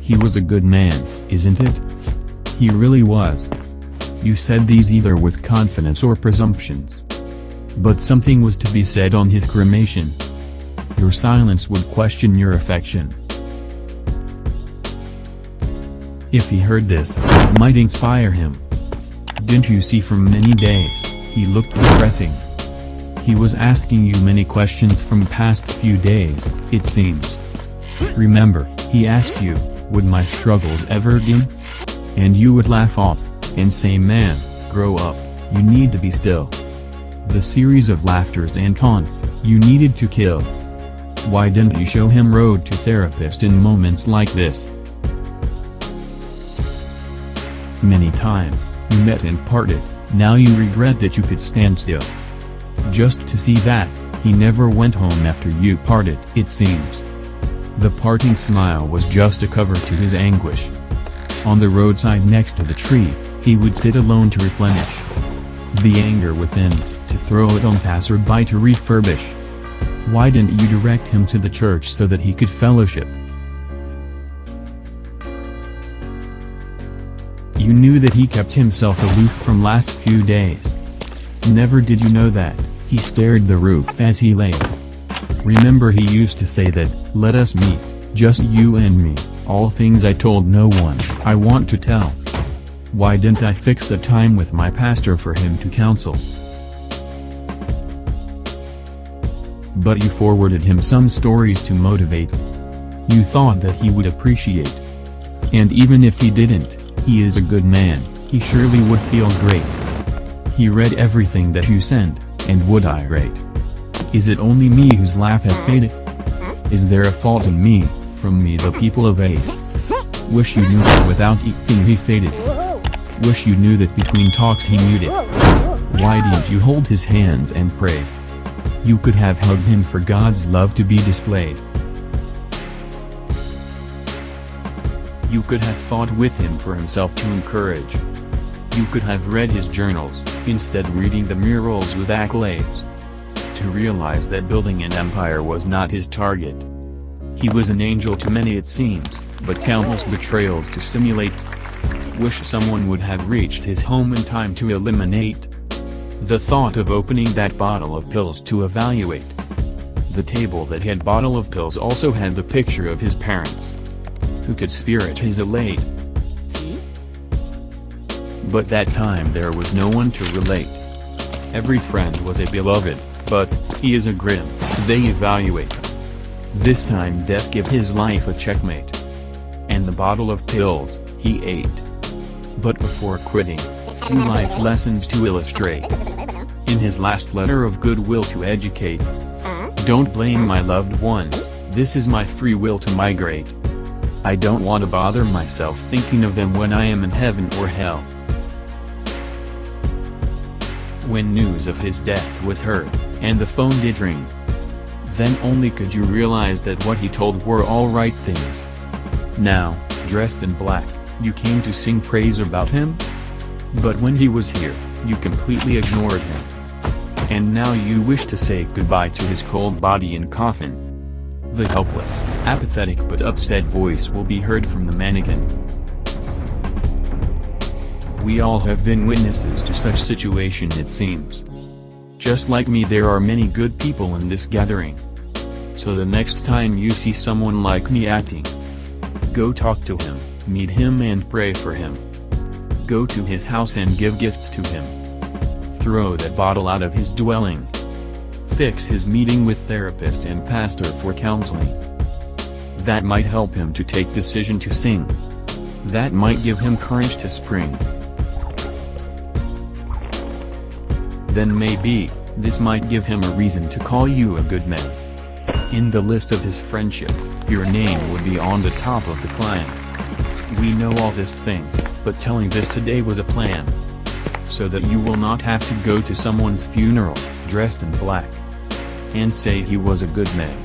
He was a good man, isn't it? He really was. You said these either with confidence or presumptions. But something was to be said on his cremation. Your silence would question your affection. If he heard this, it might inspire him. Didn't you see for many days, he looked depressing. He was asking you many questions from past few days, it seems. Remember, he asked you, would my struggles ever dim? And you would laugh off, and say, man, grow up, you need to be still. The series of laughters and taunts, you needed to kill. Why didn't you show him road to therapist in moments like this? Many times, you met and parted, now you regret that you could stand still. Just to see that, he never went home after you parted, it seems. The parting smile was just a cover to his anguish. On the roadside next to the tree, he would sit alone to replenish the anger within, to throw it on passerby to refurbish. Why didn't you direct him to the church so that he could fellowship? You knew that he kept himself aloof from last few days. Never did you know that, he stared the roof as he lay. Remember he used to say that, let us meet, just you and me, all things I told no one, I want to tell. Why didn't I fix a time with my pastor for him to counsel? But you forwarded him some stories to motivate. You thought that he would appreciate. And even if he didn't, he is a good man, he surely would feel great. He read everything that you sent, and would irate. Is it only me whose laugh had faded? Is there a fault in me, from me the people of age? Wish you knew that without eating he faded. Wish you knew that between talks he muted. Why didn't you hold his hands and pray? You could have hugged him for God's love to be displayed. You could have fought with him for himself to encourage. You could have read his journals, instead reading the murals with accolades. To realize that building an empire was not his target. He was an angel to many it seems, but countless betrayals to stimulate. Wish someone would have reached his home in time to eliminate the thought of opening that bottle of pills to evaluate. The table that had bottle of pills also had the picture of his parents, who could spirit his elate. But that time there was no one to relate. Every friend was a beloved, but he is a grim, they evaluate. This time death gave his life a checkmate. And the bottle of pills, he ate. But before quitting, few life lessons to illustrate. In his last letter of goodwill to educate. Don't blame my loved ones, this is my free will to migrate. I don't want to bother myself thinking of them when I am in heaven or hell. When news of his death was heard, and the phone did ring, then only could you realize that what he told were all right things. Now, dressed in black, you came to sing praise about him? But when he was here, you completely ignored him. And now you wish to say goodbye to his cold body and coffin. The helpless, apathetic but upset voice will be heard from the mannequin. We all have been witnesses to such situation it seems. Just like me there are many good people in this gathering. So the next time you see someone like me acting, go talk to him, meet him and pray for him. Go to his house and give gifts to him. Throw that bottle out of his dwelling. Fix his meeting with therapist and pastor for counseling. That might help him to take decision to sing. That might give him courage to spring. Then maybe, this might give him a reason to call you a good man. In the list of his friendship, your name would be on the top of the clan. We know all this thing, but telling this today was a plan. So that you will not have to go to someone's funeral, dressed in black, and say he was a good man.